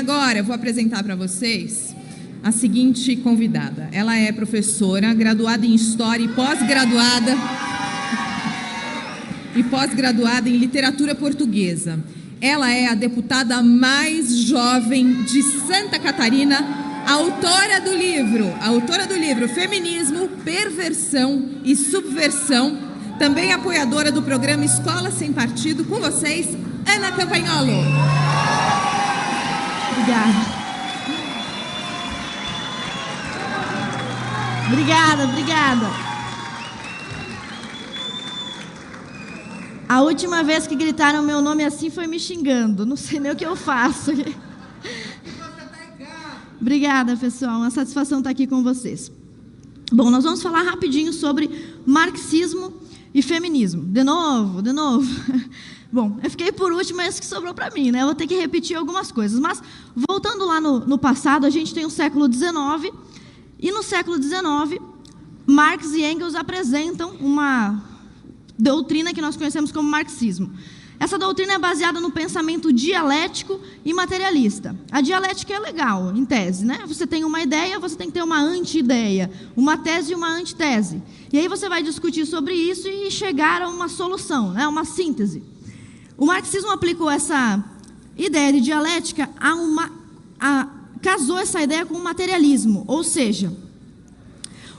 agora eu vou apresentar para vocês a seguinte convidada. Ela é professora, graduada em História e pós-graduada em Literatura Portuguesa. Ela é a deputada mais jovem de Santa Catarina, autora do livro Feminismo, Perversão e Subversão, também apoiadora do programa Escola Sem Partido. Com vocês, Ana Campagnolo. Obrigada. A última vez que gritaram meu nome assim foi me xingando. Não sei nem o que eu faço. Obrigada, pessoal. Uma satisfação estar aqui com vocês. Bom, nós vamos falar rapidinho sobre marxismo e feminismo. De novo. Bom, eu fiquei por último, é isso que sobrou para mim, né? Eu vou ter que repetir algumas coisas. Mas, voltando lá no passado, a gente tem o século XIX. E no século XIX, Marx e Engels apresentam uma doutrina que nós conhecemos como marxismo. Essa doutrina é baseada no pensamento dialético e materialista. A dialética é legal, em tese, né? Você tem uma ideia, você tem que ter uma anti-ideia, uma tese e uma antitese. E aí você vai discutir sobre isso e chegar a uma solução, né? Uma síntese. O marxismo aplicou essa ideia de dialética casou essa ideia com o materialismo, ou seja,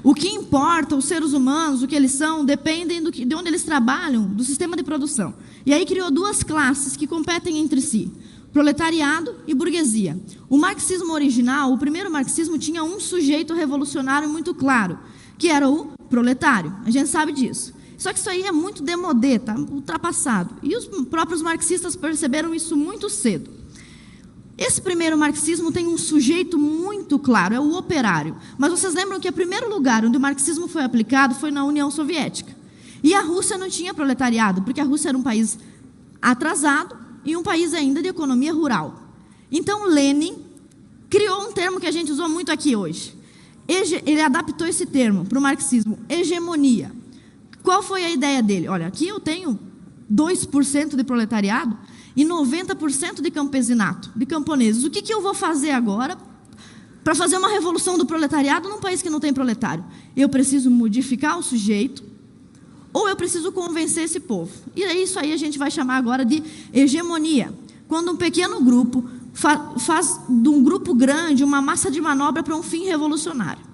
o que importa, os seres humanos, o que eles são, dependem de onde eles trabalham, do sistema de produção. E aí criou duas classes que competem entre si, proletariado e burguesia. O marxismo original, o primeiro marxismo, tinha um sujeito revolucionário muito claro, que era o proletário. A gente sabe disso. Só que isso aí é muito demodé, tá ultrapassado. E os próprios marxistas perceberam isso muito cedo. Esse primeiro marxismo tem um sujeito muito claro, é o operário. Mas vocês lembram que o primeiro lugar onde o marxismo foi aplicado foi na União Soviética. E a Rússia não tinha proletariado, porque a Rússia era um país atrasado e um país ainda de economia rural. Então Lenin criou um termo que a gente usou muito aqui hoje. Ele adaptou esse termo para o marxismo, hegemonia. Qual foi a ideia dele? Olha, aqui eu tenho 2% de proletariado e 90% de campesinato, de camponeses. O que eu vou fazer agora para fazer uma revolução do proletariado num país que não tem proletário? Eu preciso modificar o sujeito ou eu preciso convencer esse povo? E isso aí a gente vai chamar agora de hegemonia. Quando um pequeno grupo faz de um grupo grande uma massa de manobra para um fim revolucionário.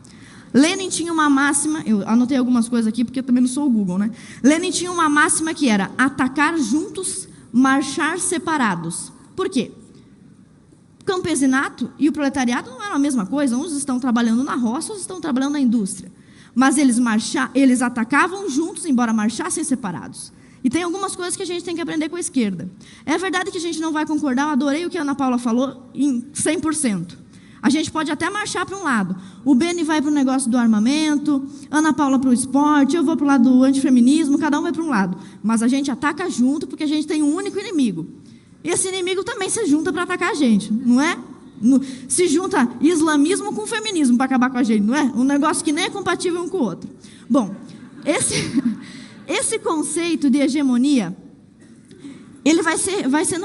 Lenin tinha uma máxima, eu anotei algumas coisas aqui porque eu também não sou o Google, né? Lenin tinha uma máxima que era atacar juntos, marchar separados. Por quê? O campesinato e o proletariado não eram a mesma coisa. Uns estão trabalhando na roça, outros estão trabalhando na indústria. Mas eles atacavam juntos, embora marchassem separados. E tem algumas coisas que a gente tem que aprender com a esquerda. É verdade que a gente não vai concordar, eu adorei o que a Ana Paula falou, em 100%. A gente pode até marchar para um lado. O Beni vai para o negócio do armamento, Ana Paula para o esporte, eu vou para o lado do antifeminismo, cada um vai para um lado. Mas a gente ataca junto porque a gente tem um único inimigo. E esse inimigo também se junta para atacar a gente, não é? Se junta islamismo com feminismo para acabar com a gente, não é? Um negócio que nem é compatível um com o outro. Bom, esse conceito de hegemonia, ele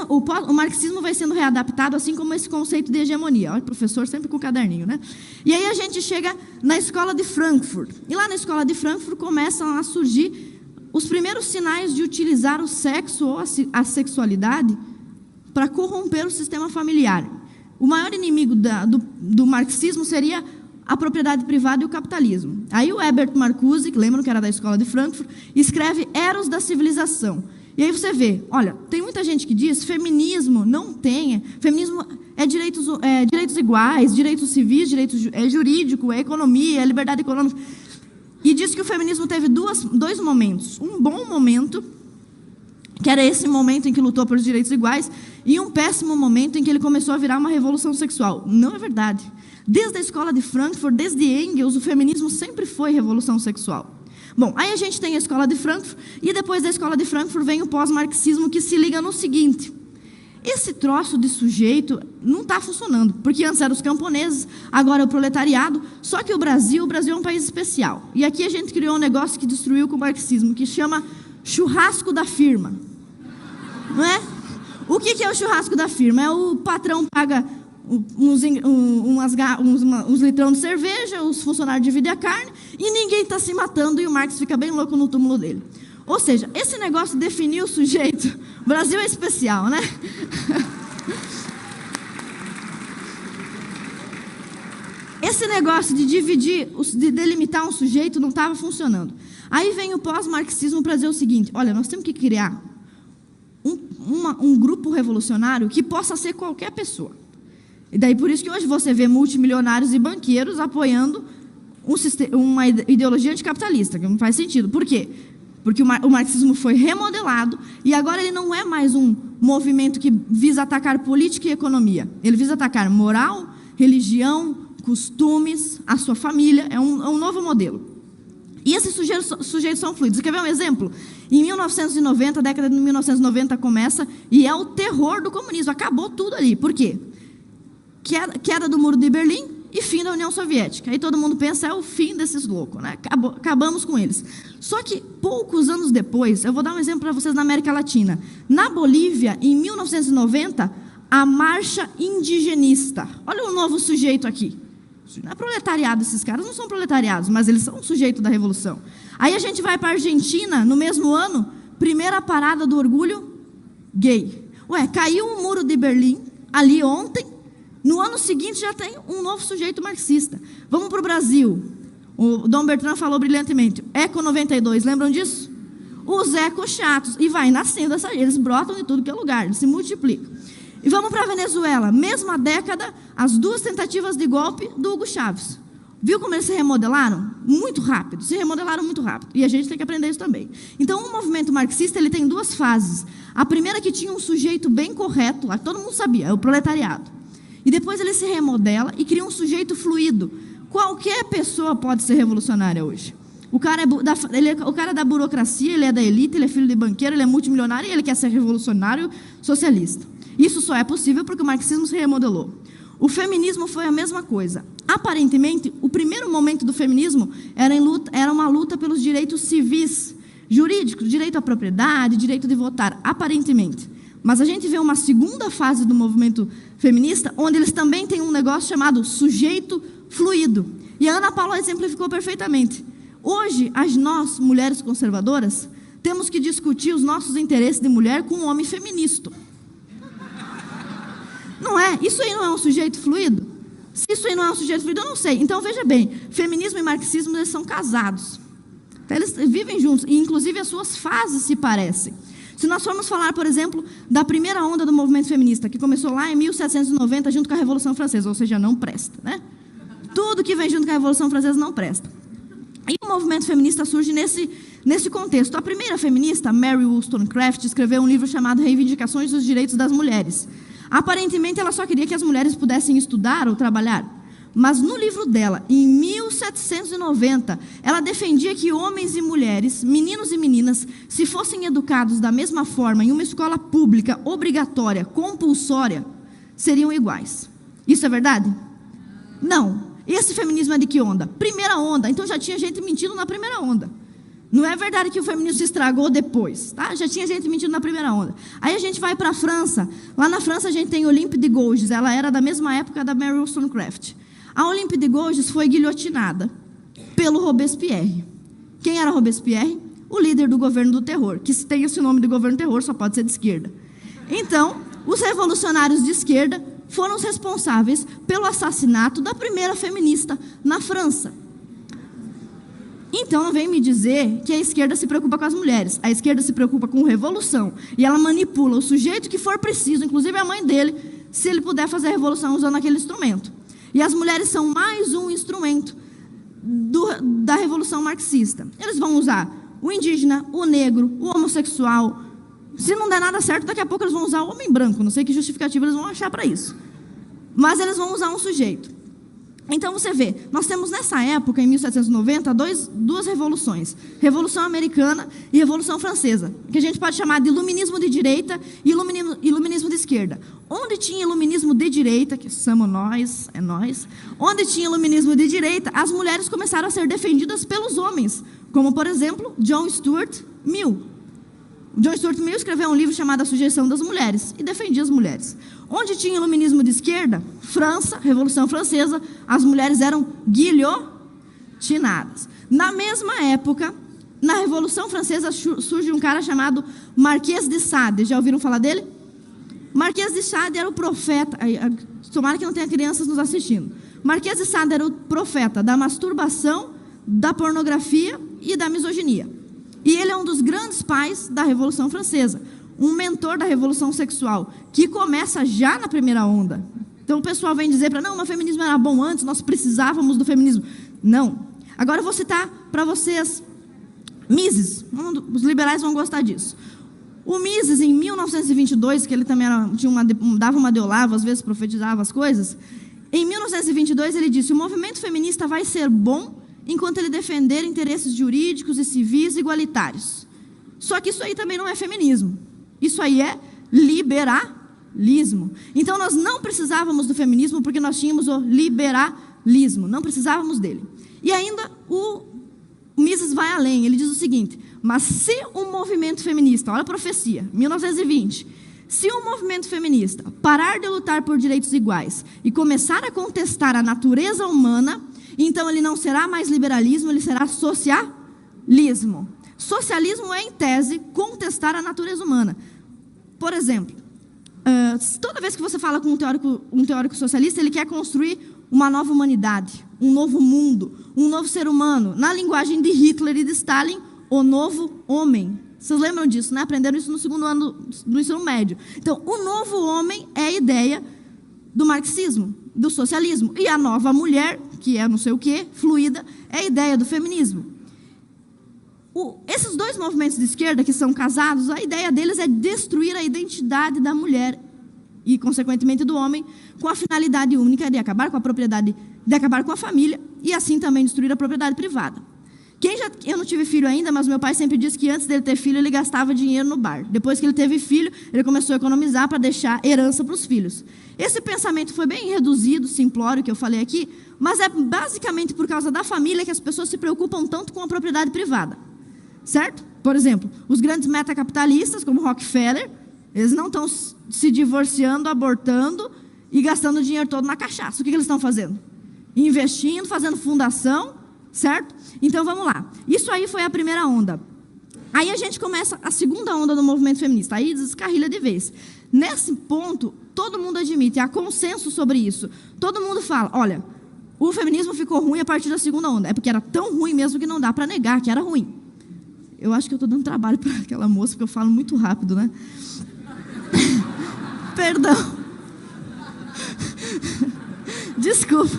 o marxismo vai sendo readaptado, assim como esse conceito de hegemonia. Olha, professor sempre com o caderninho, né? E aí a gente chega na escola de Frankfurt. E lá na escola de Frankfurt começam a surgir os primeiros sinais de utilizar o sexo ou a sexualidade para corromper o sistema familiar. O maior inimigo do marxismo seria a propriedade privada e o capitalismo. Aí o Herbert Marcuse, que lembram que era da escola de Frankfurt, escreve Eros da Civilização. E aí você vê, olha, tem muita gente que diz feminismo não tem, feminismo é direitos iguais, direitos civis, jurídico, é economia, é liberdade econômica. E diz que o feminismo teve dois momentos. Um bom momento, que era esse momento em que lutou pelos direitos iguais, e um péssimo momento em que ele começou a virar uma revolução sexual. Não é verdade. Desde a escola de Frankfurt, desde Engels, o feminismo sempre foi revolução sexual. Bom, aí a gente tem a escola de Frankfurt, e depois da escola de Frankfurt vem o pós-marxismo, que se liga no seguinte: esse troço de sujeito não está funcionando, porque antes eram os camponeses, agora é o proletariado, só que o Brasil é um país especial. E aqui a gente criou um negócio que destruiu com o marxismo, que chama churrasco da firma. Não é? O que é o churrasco da firma? É o patrão paga uns litrão de cerveja, os funcionários dividem a carne, e ninguém está se matando, e o Marx fica bem louco no túmulo dele. Ou seja, esse negócio de definir o sujeito, o Brasil é especial, né? Esse negócio de dividir, de delimitar um sujeito não estava funcionando. Aí vem o pós-marxismo para dizer o seguinte: olha, nós temos que criar um grupo revolucionário que possa ser qualquer pessoa. E daí por isso que hoje você vê multimilionários e banqueiros apoiando uma ideologia anticapitalista, que não faz sentido. Por quê? Porque o marxismo foi remodelado e agora ele não é mais um movimento que visa atacar política e economia. Ele visa atacar moral, religião, costumes, a sua família. É um novo modelo. E esses sujeitos são fluidos. Quer ver um exemplo? Em 1990, a década de 1990 começa e é o terror do comunismo. Acabou tudo ali. Por quê? Queda do Muro de Berlim e fim da União Soviética. Aí todo mundo pensa, é o fim desses loucos, né? Acabamos com eles. Só que poucos anos depois, eu vou dar um exemplo para vocês na América Latina. Na Bolívia, em 1990, a Marcha Indigenista. Olha um novo sujeito aqui. Não é proletariado, esses caras não são proletariados, mas eles são um sujeito da revolução. Aí a gente vai para a Argentina, no mesmo ano, primeira parada do orgulho gay. Ué, caiu o Muro de Berlim, ali ontem, no ano seguinte já tem um novo sujeito marxista. Vamos para o Brasil. O Dom Bertrand falou brilhantemente. Eco 92, lembram disso? Os ecos chatos. E vai nascendo eles brotam de tudo que é lugar, eles se multiplicam. E vamos para a Venezuela. Mesma década, as duas tentativas de golpe do Hugo Chávez. Viu como eles se remodelaram? Muito rápido. Se remodelaram muito rápido. E a gente tem que aprender isso também. Então, o movimento marxista ele tem duas fases. A primeira que tinha um sujeito bem correto, lá todo mundo sabia, é o proletariado. E depois ele se remodela e cria um sujeito fluido. Qualquer pessoa pode ser revolucionária hoje. O cara é da burocracia, ele é da elite, ele é filho de banqueiro, ele é multimilionário e ele quer ser revolucionário socialista. Isso só é possível porque o marxismo se remodelou. O feminismo foi a mesma coisa. Aparentemente, o primeiro momento do feminismo era uma luta pelos direitos civis, jurídicos, direito à propriedade, direito de votar, aparentemente. Mas a gente vê uma segunda fase do movimento feminista, onde eles também têm um negócio chamado sujeito fluido. E a Ana Paula exemplificou perfeitamente. Hoje, nós, mulheres conservadoras, temos que discutir os nossos interesses de mulher com um homem feminista. Não é? Isso aí não é um sujeito fluido? Se isso aí não é um sujeito fluido, eu não sei. Então, veja bem, feminismo e marxismo, eles são casados. Então, eles vivem juntos, e inclusive as suas fases se parecem. Se nós formos falar, por exemplo, da primeira onda do movimento feminista, que começou lá em 1790, junto com a Revolução Francesa, ou seja, não presta, né? Tudo que vem junto com a Revolução Francesa não presta. E o movimento feminista surge nesse contexto. A primeira feminista, Mary Wollstonecraft, escreveu um livro chamado Reivindicações dos Direitos das Mulheres. Aparentemente, ela só queria que as mulheres pudessem estudar ou trabalhar. Mas no livro dela, em 1790, ela defendia que homens e mulheres, meninos e meninas, se fossem educados da mesma forma em uma escola pública, obrigatória, compulsória, seriam iguais. Isso é verdade? Não. Esse feminismo é de que onda? Primeira onda. Então já tinha gente mentindo na primeira onda. Não é verdade que o feminismo se estragou depois, tá? Já tinha gente mentindo na primeira onda. Aí a gente vai para a França. Lá na França a gente tem Olympe de Gouges. Ela era da mesma época da Mary Wollstonecraft. A Olympe de Gouges foi guilhotinada pelo Robespierre. Quem era Robespierre? O líder do governo do terror. Que se tem esse nome de governo do terror, só pode ser de esquerda. Então, os revolucionários de esquerda foram os responsáveis pelo assassinato da primeira feminista na França. Então, não vem me dizer que a esquerda se preocupa com as mulheres. A esquerda se preocupa com revolução. E ela manipula o sujeito que for preciso, inclusive a mãe dele, se ele puder fazer a revolução usando aquele instrumento. E as mulheres são mais um instrumento da revolução marxista. Eles vão usar o indígena, o negro, o homossexual. Se não der nada certo, daqui a pouco eles vão usar o homem branco. Não sei que justificativa eles vão achar para isso. Mas eles vão usar um sujeito. Então, você vê, nós temos nessa época, em 1790, duas revoluções. Revolução Americana e Revolução Francesa, que a gente pode chamar de iluminismo de direita e iluminismo de esquerda. Onde tinha iluminismo de direita, que somos nós, é nós, onde tinha iluminismo de direita, as mulheres começaram a ser defendidas pelos homens, como, por exemplo, John Stuart Mill. John Stuart Mill escreveu um livro chamado A Sujeição das Mulheres e defendia as mulheres. Onde tinha iluminismo de esquerda, França, Revolução Francesa, as mulheres eram guilhotinadas. Na mesma época, na Revolução Francesa, surge um cara chamado Marquês de Sade. Já ouviram falar dele? Marquês de Sade era o profeta. Tomara que não tenha crianças nos assistindo. Marquês de Sade era o profeta da masturbação, da pornografia e da misoginia. E ele é um dos grandes pais da Revolução Francesa, um mentor da Revolução Sexual, que começa já na primeira onda. Então o pessoal vem dizer para não, mas o feminismo era bom antes, nós precisávamos do feminismo. Não. Agora eu vou citar para vocês Mises, os liberais vão gostar disso. O Mises, em 1922, que ele também dava uma de Olavo, às vezes profetizava as coisas, em 1922 ele disse, o movimento feminista vai ser bom enquanto ele defender interesses jurídicos e civis igualitários. Só que isso aí também não é feminismo. Isso aí é liberalismo. Então nós não precisávamos do feminismo porque nós tínhamos o liberalismo. Não precisávamos dele. E ainda o Mises vai além. Ele diz o seguinte, mas se o movimento feminista, olha a profecia, 1920, se o movimento feminista parar de lutar por direitos iguais e começar a contestar a natureza humana, então ele não será mais liberalismo, ele será socialismo. Socialismo é, em tese, contestar a natureza humana. Por exemplo, toda vez que você fala com um teórico socialista, ele quer construir uma nova humanidade, um novo mundo, um novo ser humano. Na linguagem de Hitler e de Stalin, o novo homem. Vocês lembram disso, né? Aprenderam isso no segundo ano do ensino médio. Então, o novo homem é a ideia do marxismo, do socialismo. E a nova mulher, que é não sei o quê, fluida, é a ideia do feminismo. Esses dois movimentos de esquerda que são casados, a ideia deles é destruir a identidade da mulher e, consequentemente, do homem, com a finalidade única de acabar com a propriedade, de acabar com a família e, assim, também destruir a propriedade privada. Eu não tive filho ainda, mas meu pai sempre disse que antes dele ter filho, ele gastava dinheiro no bar. Depois que ele teve filho, ele começou a economizar para deixar herança para os filhos. Esse pensamento foi bem reduzido, simplório, que eu falei aqui, mas é basicamente por causa da família que as pessoas se preocupam tanto com a propriedade privada. Certo? Por exemplo, os grandes metacapitalistas, como Rockefeller, eles não estão se divorciando, abortando e gastando o dinheiro todo na cachaça. O que eles estão fazendo? Investindo, fazendo fundação, certo? Então, vamos lá. Isso aí foi a primeira onda. Aí a gente começa a segunda onda do movimento feminista. Aí descarrilha de vez. Nesse ponto, todo mundo admite, há consenso sobre isso. Todo mundo fala, olha, o feminismo ficou ruim a partir da segunda onda. É porque era tão ruim mesmo que não dá para negar que era ruim. Eu acho que eu estou dando trabalho para aquela moça, porque eu falo muito rápido, né? Perdão. Desculpa.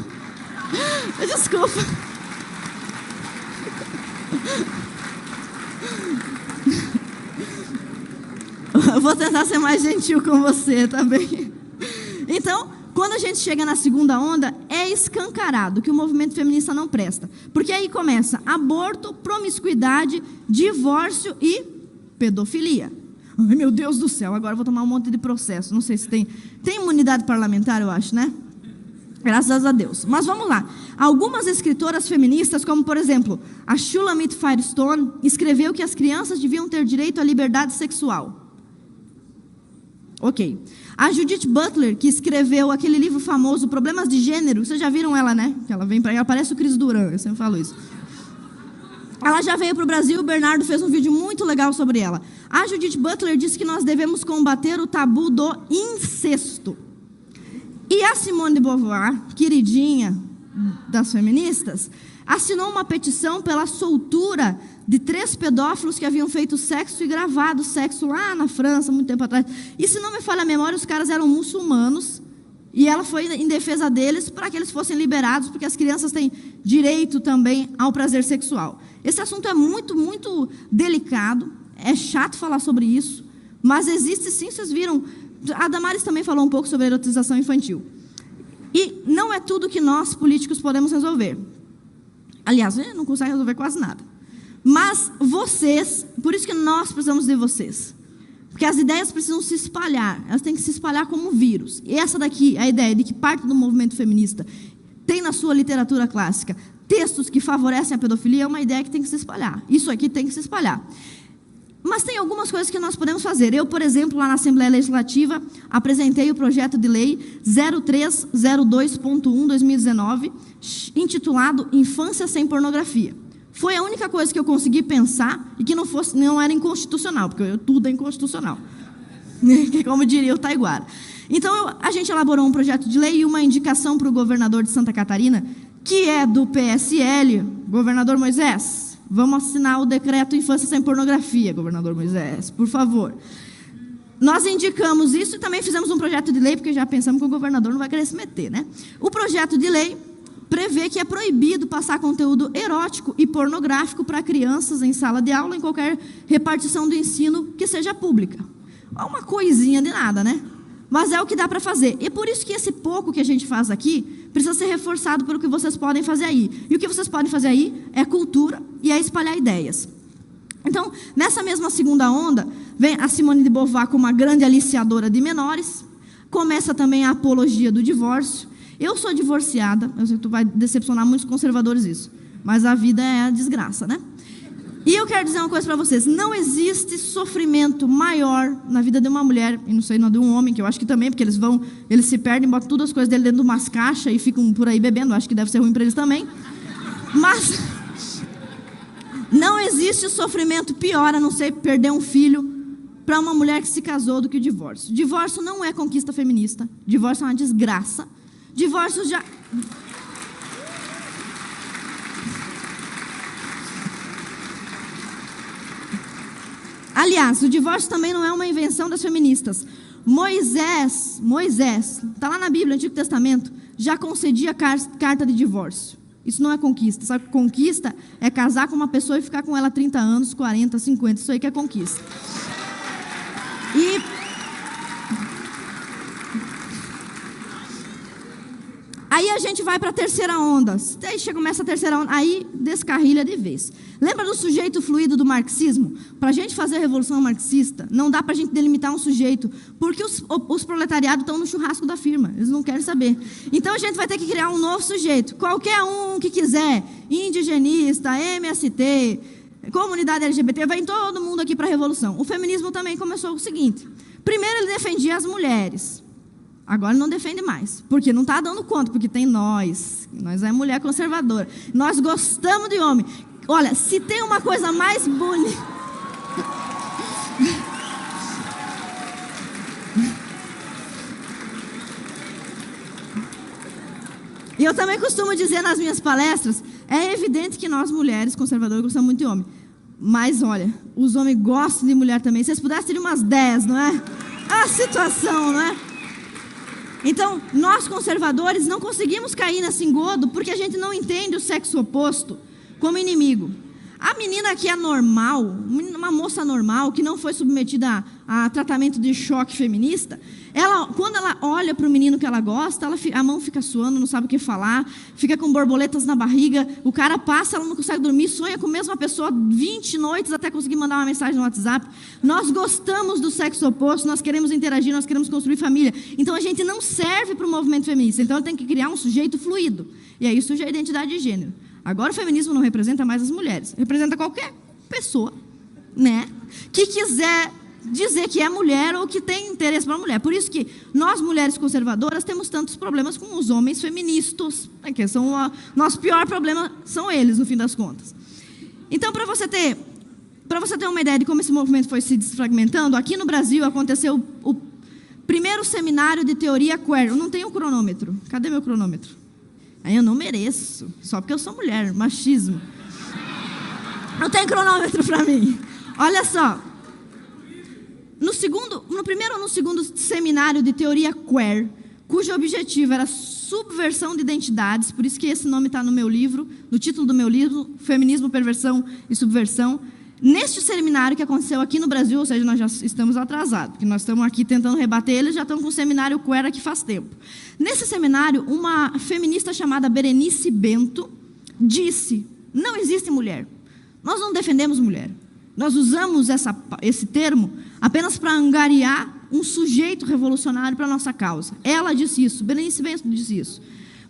Eu vou tentar ser mais gentil com você, tá bem? Então, quando a gente chega na segunda onda, é escancarado que o movimento feminista não presta. Porque aí começa aborto, promiscuidade, divórcio e pedofilia. Ai, meu Deus do céu, agora eu vou tomar um monte de processo. Não sei se tem imunidade parlamentar, eu acho, né? Graças a Deus. Mas vamos lá. Algumas escritoras feministas, como por exemplo, a Shulamit Firestone, escreveu que as crianças deviam ter direito à liberdade sexual. Ok. A Judith Butler, que escreveu aquele livro famoso, Problemas de Gênero, vocês já viram ela, né? Ela parece o Cris Duran, eu sempre falo isso. Ela já veio para o Brasil, o Bernardo fez um vídeo muito legal sobre ela. A Judith Butler disse que nós devemos combater o tabu do incesto. E a Simone de Beauvoir, queridinha das feministas, assinou uma petição pela soltura de 3 pedófilos que haviam feito sexo e gravado sexo lá na França, muito tempo atrás. E se não me falha a memória, os caras eram muçulmanos, e ela foi em defesa deles para que eles fossem liberados, porque as crianças têm direito também ao prazer sexual. Esse assunto é muito, muito delicado, é chato falar sobre isso, mas existe sim, vocês viram. A Damares também falou um pouco sobre a erotização infantil. E não é tudo que nós, políticos, podemos resolver. Aliás, não consegue resolver quase nada. Mas vocês, por isso que nós precisamos de vocês. Porque as ideias precisam se espalhar, elas têm que se espalhar como vírus. E essa daqui, a ideia de que parte do movimento feminista tem na sua literatura clássica textos que favorecem a pedofilia, é uma ideia que tem que se espalhar. Isso aqui tem que se espalhar. Mas tem algumas coisas que nós podemos fazer. Eu, por exemplo, lá na Assembleia Legislativa, apresentei o projeto de lei 0302.1/2019, intitulado Infância Sem Pornografia. Foi a única coisa que eu consegui pensar e que não era inconstitucional, porque tudo é inconstitucional. Como diria o Taiguara. Então, a gente elaborou um projeto de lei e uma indicação para o governador de Santa Catarina, que é do PSL, governador Moisés. Vamos assinar o decreto Infância Sem Pornografia, governador Moisés, por favor. Nós indicamos isso e também fizemos um projeto de lei, porque já pensamos que o governador não vai querer se meter, né? O projeto de lei prevê que é proibido passar conteúdo erótico e pornográfico para crianças em sala de aula, em qualquer repartição do ensino que seja pública. É uma coisinha de nada, né? Mas é o que dá para fazer. E por isso que esse pouco que a gente faz aqui precisa ser reforçado pelo que vocês podem fazer aí. E o que vocês podem fazer aí é cultura e é espalhar ideias. Então, nessa mesma segunda onda, vem a Simone de Beauvoir como uma grande aliciadora de menores. Começa também a apologia do divórcio. Eu sou divorciada, eu sei que tu vai decepcionar muitos conservadores isso, mas a vida é a desgraça, né? E eu quero dizer uma coisa para vocês, não existe sofrimento maior na vida de uma mulher, e não sei, não de um homem, que eu acho que também, porque eles se perdem, botam todas as coisas dele dentro de umas caixas e ficam por aí bebendo, acho que deve ser ruim para eles também. Mas não existe sofrimento pior, a não ser perder um filho, para uma mulher que se casou, do que o divórcio. Divórcio não é conquista feminista, divórcio é uma desgraça. Divórcio já... Aliás, o divórcio também não é uma invenção das feministas. Moisés, está lá na Bíblia, no Antigo Testamento, já concedia carta de divórcio. Isso não é conquista. Sabe que conquista é casar com uma pessoa e ficar com ela 30 anos, 40, 50. Isso aí que é conquista. E... aí a gente vai para a terceira onda. Aí começa a terceira onda, aí descarrilha de vez. Lembra do sujeito fluido do marxismo? Para a gente fazer a revolução marxista, não dá para a gente delimitar um sujeito, porque os proletariados estão no churrasco da firma, eles não querem saber. Então a gente vai ter que criar um novo sujeito, qualquer um que quiser, indigenista, MST, comunidade LGBT, vem todo mundo aqui para a revolução. O feminismo também começou o seguinte: primeiro ele defendia as mulheres. Agora não defende mais, porque não está dando conta, porque tem nós é mulher conservadora, nós gostamos de homem. Olha, se tem uma coisa mais bonita... E eu também costumo dizer nas minhas palestras, é evidente que nós mulheres conservadoras gostamos muito de homem, mas olha, os homens gostam de mulher também. Se vocês pudessem ter umas 10, não é? A situação, não é? Então, nós conservadores não conseguimos cair nesse engodo porque a gente não entende o sexo oposto como inimigo. A menina que é normal, uma moça normal, que não foi submetida a tratamento de choque feminista, quando ela olha para o menino que ela gosta, a mão fica suando, não sabe o que falar, fica com borboletas na barriga, o cara passa, ela não consegue dormir, sonha com a mesma pessoa 20 noites até conseguir mandar uma mensagem no WhatsApp. Nós gostamos do sexo oposto, nós queremos interagir, nós queremos construir família. Então a gente não serve para o movimento feminista, então tem que criar um sujeito fluido. E aí surge a identidade de gênero. Agora o feminismo não representa mais as mulheres, representa qualquer pessoa, né, que quiser dizer que é mulher ou que tem interesse para a mulher. Por isso que nós, mulheres conservadoras, temos tantos problemas com os homens feministas, né, que são nosso pior problema são eles, no fim das contas. Então, para você ter uma ideia de como esse movimento foi se desfragmentando, aqui no Brasil aconteceu o primeiro seminário de teoria queer. Eu não tenho cronômetro. Cadê meu cronômetro? Aí eu não mereço, só porque eu sou mulher, machismo. Não tem cronômetro para mim. Olha só. No primeiro ou no segundo seminário de teoria queer, cujo objetivo era subversão de identidades, por isso que esse nome está no meu livro, no título do meu livro, Feminismo, Perversão e Subversão. Neste seminário que aconteceu aqui no Brasil, ou seja, nós já estamos atrasados, porque nós estamos aqui tentando rebater, eles já estão com um seminário queer aqui faz tempo. Nesse seminário, uma feminista chamada Berenice Bento disse: não existe mulher, nós não defendemos mulher, nós usamos esse termo apenas para angariar um sujeito revolucionário para a nossa causa. Ela disse isso, Berenice Bento disse isso,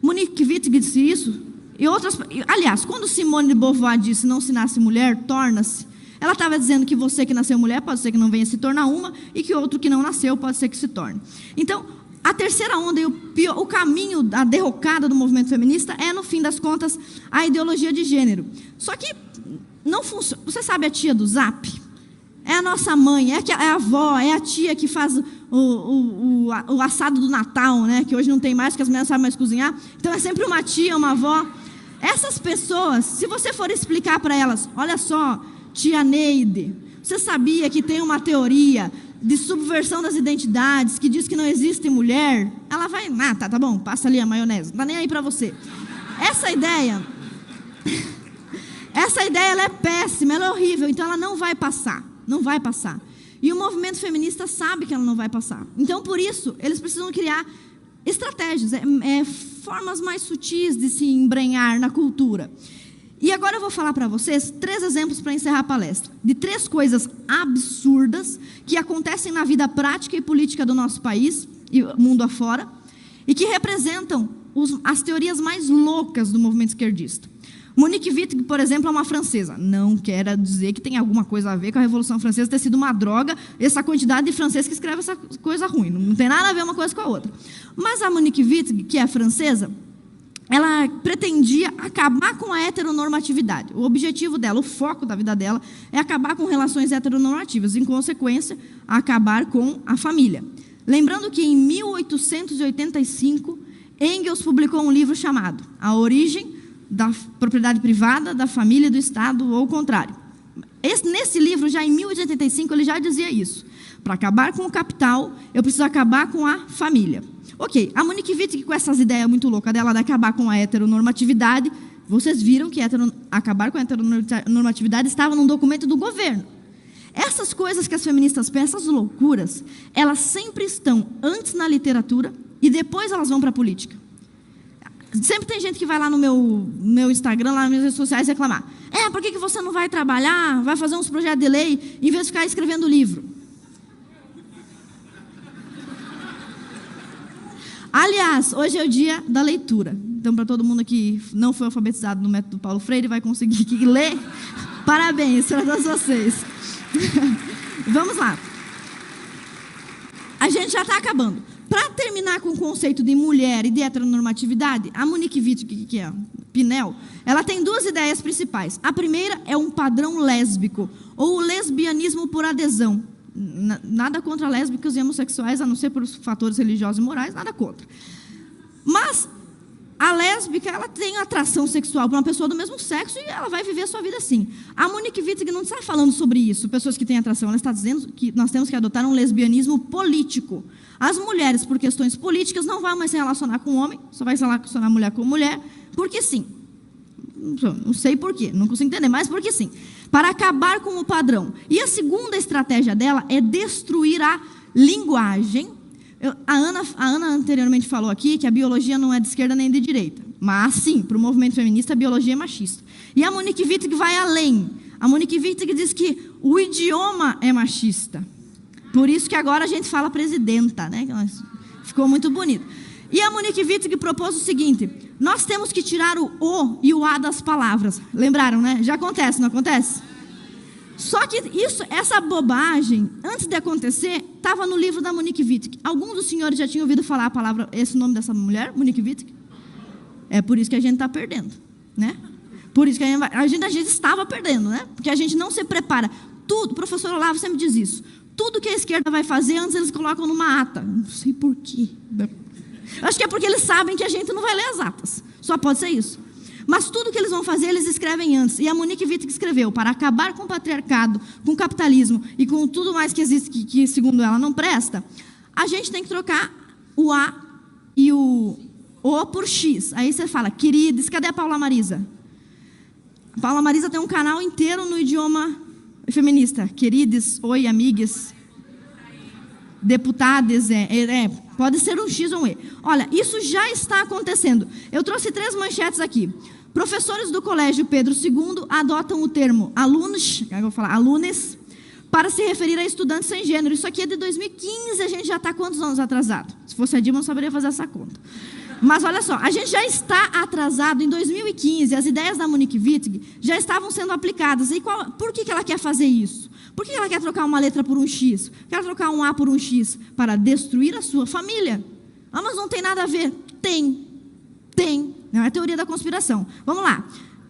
Monique Wittig disse isso, e outras... Aliás, quando Simone de Beauvoir disse não se nasce mulher, torna-se, Ela estava dizendo que você que nasceu mulher pode ser que não venha se tornar uma, e que outro que não nasceu pode ser que se torne. Então, a terceira onda e o caminho da derrocada do movimento feminista é, no fim das contas, a ideologia de gênero. Só que não funciona. Você sabe a tia do Zap? É a nossa mãe, é a avó, é a tia que faz o assado do Natal, né? Que hoje não tem mais, porque as mulheres não sabem mais cozinhar. Então é sempre uma tia, uma avó. Essas pessoas, se você for explicar para elas, olha só, tia Neide, você sabia que tem uma teoria de subversão das identidades que diz que não existe mulher? Ela vai, tá bom, passa ali a maionese, não tá nem aí para você. Essa ideia ela é péssima, ela é horrível, então ela não vai passar. Não vai passar. E o movimento feminista sabe que ela não vai passar. Então, por isso, eles precisam criar estratégias, formas mais sutis de se embrenhar na cultura. E agora eu vou falar para vocês 3 exemplos para encerrar a palestra, de 3 coisas absurdas que acontecem na vida prática e política do nosso país e mundo afora, e que representam as teorias mais loucas do movimento esquerdista. Monique Wittig, por exemplo, é uma francesa. Não quero dizer que tem alguma coisa a ver com a Revolução Francesa ter sido uma droga, essa quantidade de francês que escreve essa coisa ruim. Não tem nada a ver uma coisa com a outra. Mas a Monique Wittig, que é francesa, ela pretendia acabar com a heteronormatividade. O objetivo dela, o foco da vida dela, é acabar com relações heteronormativas, em consequência, acabar com a família. Lembrando que em 1885, Engels publicou um livro chamado A Origem da Propriedade Privada, da Família e do Estado, ou o contrário. Nesse livro, já em 1885, ele já dizia isso. Para acabar com o capital, eu preciso acabar com a família. Ok, a Monique Wittig, com essas ideias muito loucas dela de acabar com a heteronormatividade, vocês viram que acabar com a heteronormatividade estava num documento do governo. Essas coisas que as feministas pensam, essas loucuras, elas sempre estão antes na literatura e depois elas vão para a política. Sempre tem gente que vai lá no meu Instagram, lá nas minhas redes sociais, reclamar. Por que você não vai trabalhar, vai fazer uns projetos de lei, em vez de ficar escrevendo livro? Aliás, hoje é o dia da leitura. Então, para todo mundo que não foi alfabetizado no método Paulo Freire, vai conseguir ler. Parabéns para todos vocês. Vamos lá. A gente já está acabando. Para terminar com o conceito de mulher e de heteronormatividade, a Monique Wittig, que é Pinel, ela tem 2 ideias principais. A primeira é um padrão lésbico, ou o lesbianismo por adesão. Nada contra lésbicas e homossexuais, a não ser por fatores religiosos e morais, nada contra. Mas a lésbica, ela tem atração sexual para uma pessoa do mesmo sexo e ela vai viver a sua vida assim. A Monique Wittig não está falando sobre isso, pessoas que têm atração. Ela está dizendo que nós temos que adotar um lesbianismo político. As mulheres, por questões políticas, não vão mais se relacionar com homem, só vai se relacionar mulher com mulher, porque sim. Não sei por quê, não consigo entender, mas porque sim. Para acabar com o padrão. E a segunda estratégia dela é destruir a linguagem. A Ana anteriormente falou aqui que a biologia não é de esquerda nem de direita. Mas, sim, para o movimento feminista, a biologia é machista. E a Monique Wittig vai além. A Monique Wittig diz que o idioma é machista. Por isso que agora a gente fala presidenta, né? Ficou muito bonito. E a Monique Wittig propôs o seguinte: nós temos que tirar o e o a das palavras. Lembraram, né? Já acontece, não acontece? Só que essa bobagem, antes de acontecer, estava no livro da Monique Wittig. Alguns dos senhores já tinham ouvido falar a palavra, esse nome dessa mulher, Monique Wittig? É por isso que a gente está perdendo, né? Por isso que a gente estava perdendo, né? Porque a gente não se prepara. Tudo, o professor Olavo sempre diz isso. Tudo que a esquerda vai fazer, antes eles colocam numa ata. Não sei por quê. Acho que é porque eles sabem que a gente não vai ler as atas. Só pode ser isso. Mas tudo que eles vão fazer, eles escrevem antes. E a Monique Wittig escreveu: para acabar com o patriarcado, com o capitalismo e com tudo mais que existe, que segundo ela não presta, a gente tem que trocar o A e o por X. Aí você fala: queridos, cadê a Paula Marisa? A Paula Marisa tem um canal inteiro no idioma feminista. Queridos, oi, amigas, deputadas, pode ser um X ou um E. Olha, isso já está acontecendo. Eu trouxe 3 manchetes aqui. Professores do Colégio Pedro II adotam o termo alunos, eu vou falar alunes, para se referir a estudantes sem gênero. Isso aqui é de 2015, a gente já está quantos anos atrasado? Se fosse a Dilma, eu não saberia fazer essa conta. Mas olha só, a gente já está atrasado. Em 2015, as ideias da Monique Wittig já estavam sendo aplicadas. E por que ela quer fazer isso? Por que ela quer trocar uma letra por um X? Quer trocar um A por um X? Para destruir a sua família. Ah, mas não tem nada a ver. Tem. Não é teoria da conspiração. Vamos lá.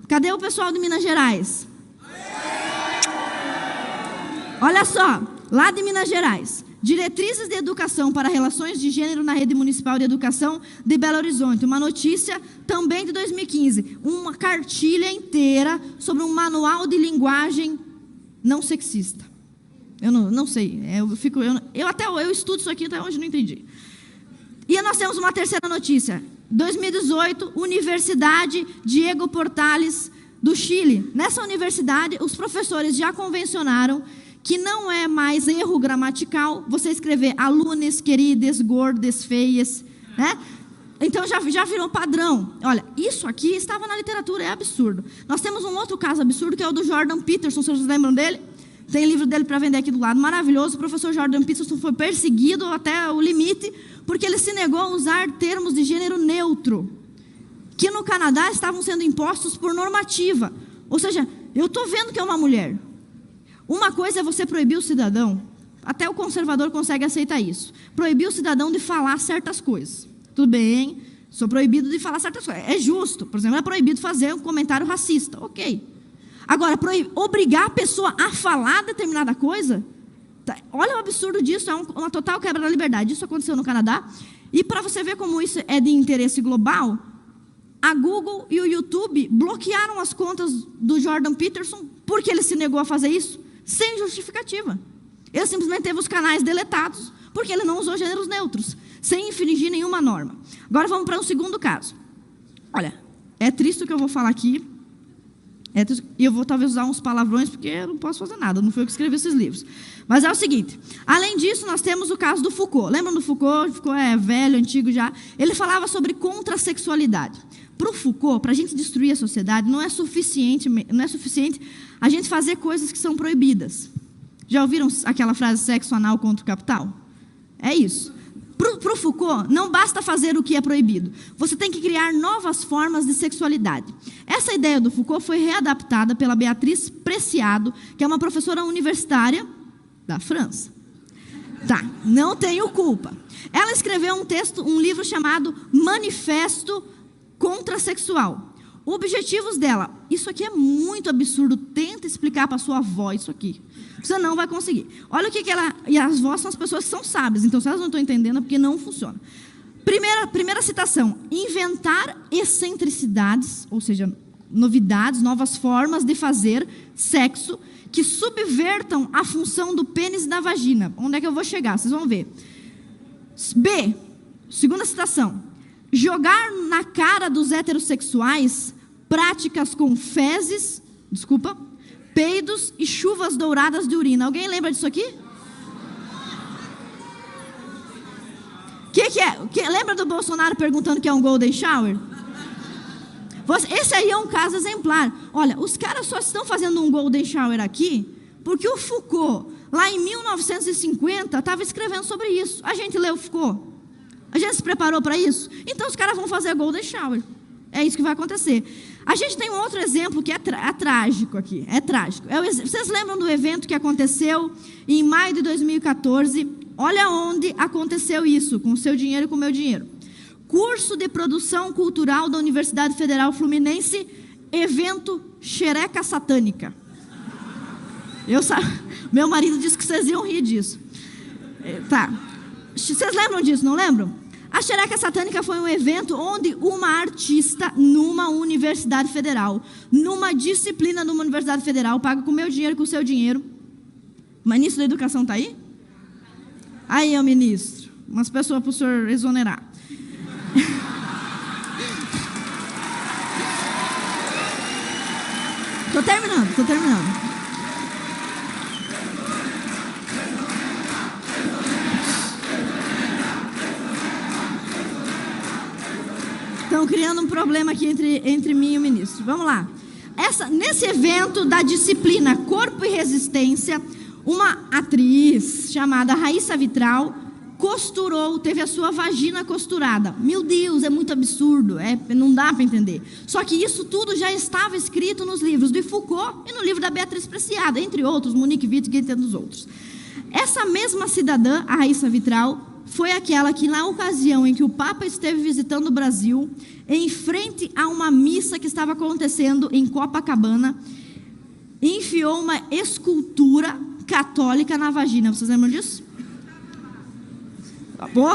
Cadê o pessoal de Minas Gerais? Olha só, lá de Minas Gerais. Diretrizes de Educação para Relações de Gênero na Rede Municipal de Educação de Belo Horizonte. Uma notícia também de 2015. Uma cartilha inteira sobre um manual de linguagem não sexista. Eu não sei. Eu estudo isso aqui até hoje, não entendi. E nós temos uma terceira notícia. 2018, Universidade Diego Portales do Chile. Nessa universidade, os professores já convencionaram que não é mais erro gramatical você escrever alunos, queridas, gordas, feias, né? Então já virou padrão. Olha, isso aqui estava na literatura, é absurdo. Nós temos um outro caso absurdo, que é o do Jordan Peterson, vocês lembram dele? Tem livro dele para vender aqui do lado, maravilhoso. O professor Jordan Peterson foi perseguido até o limite, porque ele se negou a usar termos de gênero neutro, que no Canadá estavam sendo impostos por normativa. Ou seja, eu estou vendo que é uma mulher. Uma coisa é você proibir o cidadão, até o conservador consegue aceitar isso. Proibir o cidadão de falar certas coisas. Tudo bem, sou proibido de falar certas coisas. É justo, por exemplo, é proibido fazer um comentário racista. Ok. Agora, obrigar a pessoa a falar determinada coisa, olha o absurdo disso, é uma total quebra da liberdade. Isso aconteceu no Canadá. E para você ver como isso é de interesse global, a Google e o YouTube bloquearam as contas do Jordan Peterson porque ele se negou a fazer isso, sem justificativa. Ele simplesmente teve os canais deletados, porque ele não usou gêneros neutros, sem infringir nenhuma norma. Agora vamos para um segundo caso. Olha, é triste o que eu vou falar aqui, e eu vou talvez usar uns palavrões, porque eu não posso fazer nada, não fui eu que escrevi esses livros. Mas é o seguinte, além disso, nós temos o caso do Foucault. Lembram do Foucault? Foucault é velho, antigo já. Ele falava sobre contrasexualidade. Para o Foucault, para a gente destruir a sociedade, não é suficiente a gente fazer coisas que são proibidas. Já ouviram aquela frase, sexo anal contra o capital? É isso. Para o Foucault, não basta fazer o que é proibido. Você tem que criar novas formas de sexualidade. Essa ideia do Foucault foi readaptada pela Beatriz Preciado, que é uma professora universitária da França. Tá, não tenho culpa. Ela escreveu um livro chamado Manifesto Contrasexual. Objetivos dela. Isso aqui é muito absurdo. Tenta explicar para sua avó isso aqui. Você não vai conseguir. Olha o que ela... E as vós são as pessoas que são sábias. Então, se elas não estão entendendo, é porque não funciona. Primeira citação. Inventar excentricidades, ou seja, novidades, novas formas de fazer sexo que subvertam a função do pênis e da vagina. Onde é que eu vou chegar? Vocês vão ver. B. Segunda citação. Jogar na cara dos heterossexuais práticas com fezes, peidos e chuvas douradas de urina. Alguém lembra disso aqui? Que é? Lembra do Bolsonaro perguntando o que é um golden shower? Esse aí é um caso exemplar. Olha, os caras só estão fazendo um golden shower aqui porque o Foucault, lá em 1950, estava escrevendo sobre isso. A gente leu o Foucault? A gente se preparou para isso? Então os caras vão fazer golden shower. É isso que vai acontecer. A gente tem um outro exemplo que é trágico aqui. É trágico. Vocês lembram do evento que aconteceu em maio de 2014? Olha onde aconteceu isso, com o seu dinheiro e com o meu dinheiro. Curso de Produção Cultural da Universidade Federal Fluminense, evento Xereca Satânica. Meu marido disse que vocês iam rir disso. Tá. Vocês lembram disso, não lembram? A Xereca Satânica foi um evento onde uma artista, numa universidade federal, numa disciplina numa universidade federal, paga com o meu dinheiro e com o seu dinheiro. O ministro da Educação está aí? Aí é o ministro. Umas pessoas para o senhor exonerar. Estou terminando. Estão criando um problema aqui entre mim e o ministro. Vamos lá. Nesse evento da disciplina Corpo e Resistência, uma atriz chamada Raíssa Vitral costurou, teve a sua vagina costurada. Meu Deus, é muito absurdo, não dá para entender. Só que isso tudo já estava escrito nos livros de Foucault e no livro da Beatriz Preciado, entre outros, Monique Wittig e tantos outros. Essa mesma cidadã, a Raíssa Vitral, foi aquela que, na ocasião em que o Papa esteve visitando o Brasil, em frente a uma missa que estava acontecendo em Copacabana, enfiou uma escultura católica na vagina. Vocês lembram disso? Pô,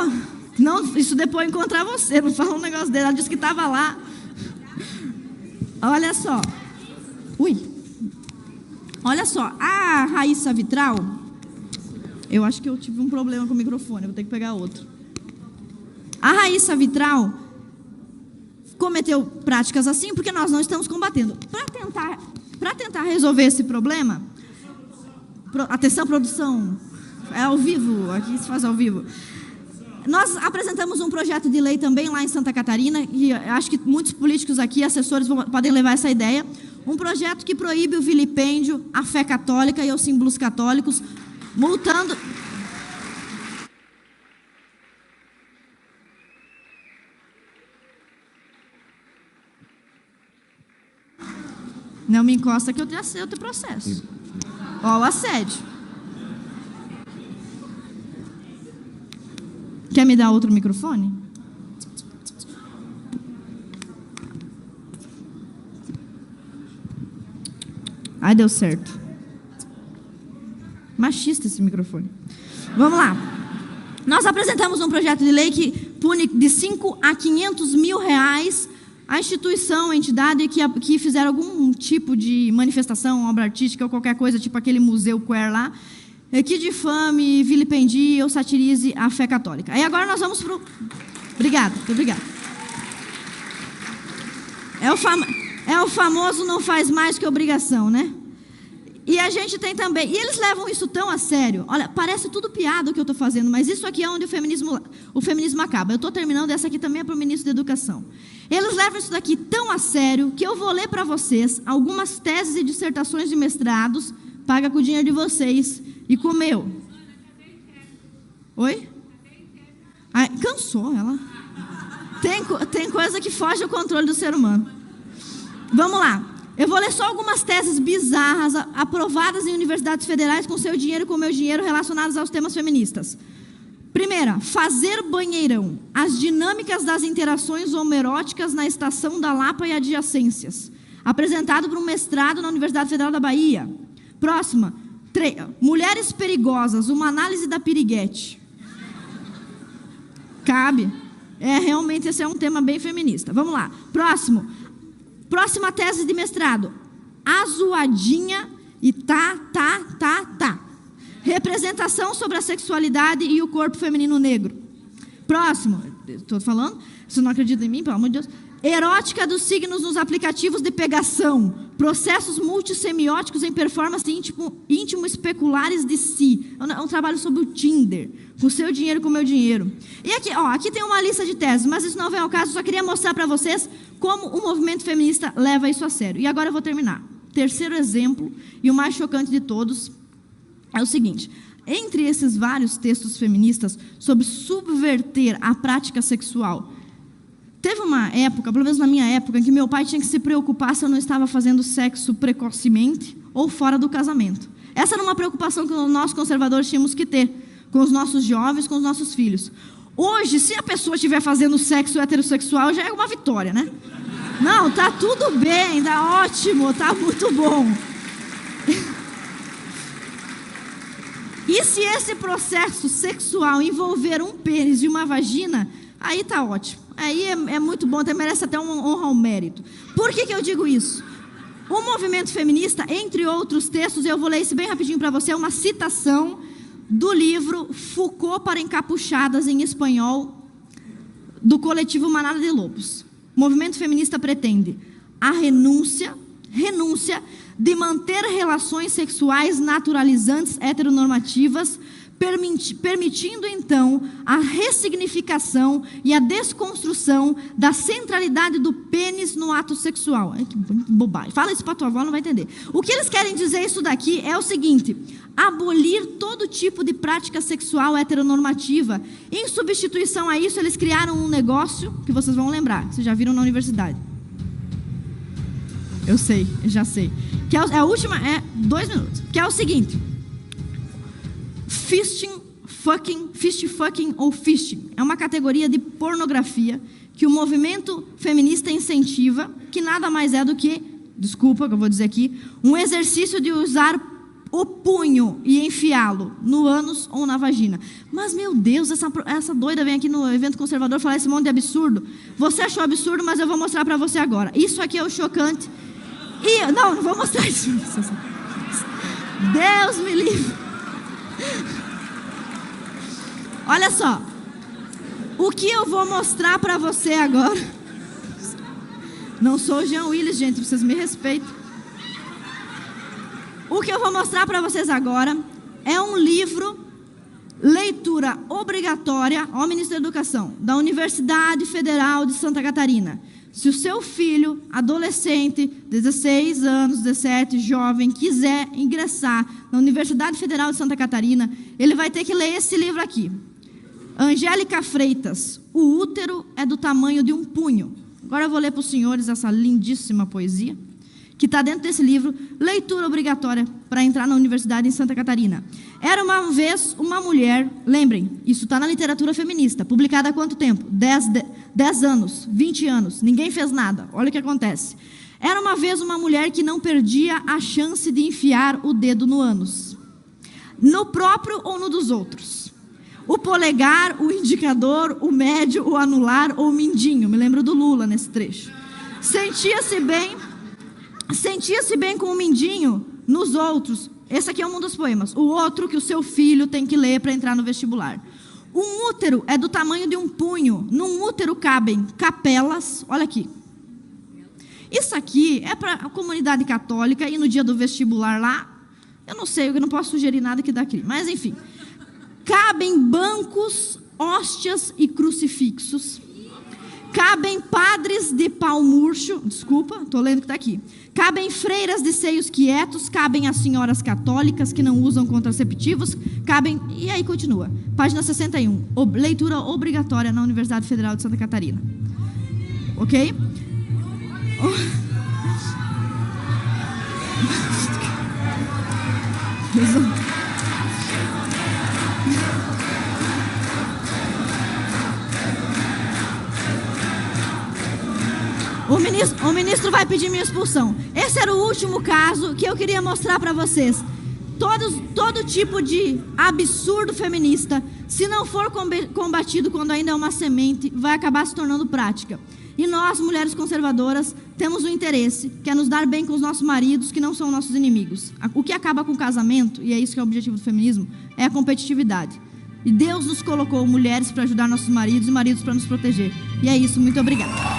não, isso depois encontrar você, não fala um negócio dele. Ela disse que estava lá. Olha só. Ui. Olha só, a Raíssa Vitral, eu acho que eu tive um problema com o microfone, vou ter que pegar outro. A Raíssa Vitral cometeu práticas assim porque nós não estamos combatendo. Para tentar resolver esse problema, atenção, produção, é ao vivo, aqui se faz ao vivo. Nós apresentamos um projeto de lei também lá em Santa Catarina, e acho que muitos políticos aqui, assessores, podem levar essa ideia. Um projeto que proíbe o vilipêndio à fé católica e aos símbolos católicos, multando... Não me encosta que eu te processo. Ó, o assédio. Quer me dar outro microfone? Ai, deu certo. Machista esse microfone. Vamos lá. Nós apresentamos um projeto de lei que pune de 5 a 500 mil reais a instituição, a entidade que fizer algum tipo de manifestação, obra artística ou qualquer coisa, tipo aquele museu queer lá, que difame, vilipendie ou satirize a fé católica. Aí agora nós vamos para o... Obrigada, muito obrigada. É o famoso não faz mais que obrigação, né? E a gente tem também... E eles levam isso tão a sério. Olha, parece tudo piada o que eu estou fazendo, mas isso aqui é onde o feminismo acaba. Eu estou terminando, essa aqui também é para o ministro da Educação. Eles levam isso daqui tão a sério que eu vou ler para vocês algumas teses e dissertações de mestrados, paga com o dinheiro de vocês e com o meu. Oi? Ai, cansou ela. Tem coisa que foge ao controle do ser humano. Vamos lá. Eu vou ler só algumas teses bizarras aprovadas em universidades federais com seu dinheiro e com o meu dinheiro relacionadas aos temas feministas. Primeira, fazer banheirão. As dinâmicas das interações homoeróticas na Estação da Lapa e adjacências. Apresentado por um mestrado na Universidade Federal da Bahia. Próxima, mulheres perigosas, uma análise da piriguete. Cabe. Realmente esse é um tema bem feminista. Vamos lá. Próxima tese de mestrado. Azuadinha e tá. Representação sobre a sexualidade e o corpo feminino negro. Próximo. Estou falando? Você não acredita em mim, pelo amor de Deus? Erótica dos signos nos aplicativos de pegação. Processos multissemióticos em performance íntimo especulares de si. É um trabalho sobre o Tinder. Com o seu dinheiro e com o meu dinheiro. E aqui tem uma lista de teses, mas isso não vem ao caso. Só queria mostrar para vocês como o movimento feminista leva isso a sério. E agora eu vou terminar. Terceiro exemplo, e o mais chocante de todos, é o seguinte. Entre esses vários textos feministas sobre subverter a prática sexual, teve uma época, pelo menos na minha época, em que meu pai tinha que se preocupar se eu não estava fazendo sexo precocemente ou fora do casamento. Essa era uma preocupação que nós conservadores tínhamos que ter com os nossos jovens, com os nossos filhos. Hoje, se a pessoa estiver fazendo sexo heterossexual, já é uma vitória, né? Não, tá tudo bem, tá ótimo, tá muito bom. E se esse processo sexual envolver um pênis e uma vagina, aí tá ótimo. Aí é muito bom, até merece até uma honra ao mérito. Por que eu digo isso? O movimento feminista, entre outros textos, eu vou ler isso bem rapidinho para você, é uma citação do livro Foucault para Encapuchadas, em espanhol, do coletivo Manada de Lobos. O movimento feminista pretende a renúncia de manter relações sexuais naturalizantes heteronormativas permitindo então a ressignificação e a desconstrução da centralidade do pênis no ato sexual. Ai, que bobagem. Fala isso para tua avó, não vai entender. O que eles querem dizer isso daqui é o seguinte: abolir todo tipo de prática sexual heteronormativa. Em substituição a isso, eles criaram um negócio que vocês vão lembrar, vocês já viram na universidade. Eu sei, já sei. Que é a última, 2 minutos. Que é o seguinte: fist fucking ou fisting é uma categoria de pornografia que o movimento feminista incentiva, que nada mais é do que, desculpa que eu vou dizer aqui, um exercício de usar o punho e enfiá-lo no ânus ou na vagina. Mas, meu Deus, essa doida vem aqui no evento conservador falar esse monte de absurdo. Você achou absurdo, mas eu vou mostrar para você agora. Isso aqui é o chocante. E, não vou mostrar isso. Deus me livre. Olha só. O que eu vou mostrar para você agora. Não sou o Jean Willis, gente, vocês me respeitam. O que eu vou mostrar para vocês agora é um livro, leitura obrigatória, ao Ministro da Educação, da Universidade Federal de Santa Catarina. Se o seu filho, adolescente, 16 anos, 17, jovem, quiser ingressar na Universidade Federal de Santa Catarina, ele vai ter que ler esse livro aqui. Angélica Freitas, O Útero é do Tamanho de um Punho. Agora eu vou ler para os senhores essa lindíssima poesia, que está dentro desse livro, leitura obrigatória para entrar na Universidade em Santa Catarina. Era uma vez uma mulher, lembrem, isso está na literatura feminista, publicada há quanto tempo? 10 anos, 20 anos, ninguém fez nada, olha o que acontece. Era uma vez uma mulher que não perdia a chance de enfiar o dedo no ânus, no próprio ou no dos outros. O polegar, o indicador, o médio, o anular ou o mindinho, me lembro do Lula nesse trecho. Sentia-se bem com o mindinho nos outros. Esse aqui é um dos poemas. O outro que o seu filho tem que ler para entrar no vestibular. Um útero é do tamanho de um punho. Num útero cabem capelas. Olha aqui. Isso aqui é para a comunidade católica e no dia do vestibular lá, eu não sei, eu não posso sugerir nada que dá aqui. Mas enfim. Cabem bancos, hóstias e crucifixos. Cabem padres de pau murcho, desculpa, estou lendo que está aqui. Cabem freiras de seios quietos, cabem as senhoras católicas que não usam contraceptivos, cabem... E aí continua. Página 61. Leitura obrigatória na Universidade Federal de Santa Catarina. Ok? O ministro vai pedir minha expulsão. Esse era o último caso que eu queria mostrar para vocês. Todo tipo de absurdo feminista, se não for combatido quando ainda é uma semente, vai acabar se tornando prática. E nós, mulheres conservadoras, temos um interesse, que é nos dar bem com os nossos maridos, que não são nossos inimigos. O que acaba com o casamento, e é isso que é o objetivo do feminismo, é a competitividade. E Deus nos colocou mulheres para ajudar nossos maridos e maridos para nos proteger. E é isso, muito obrigada.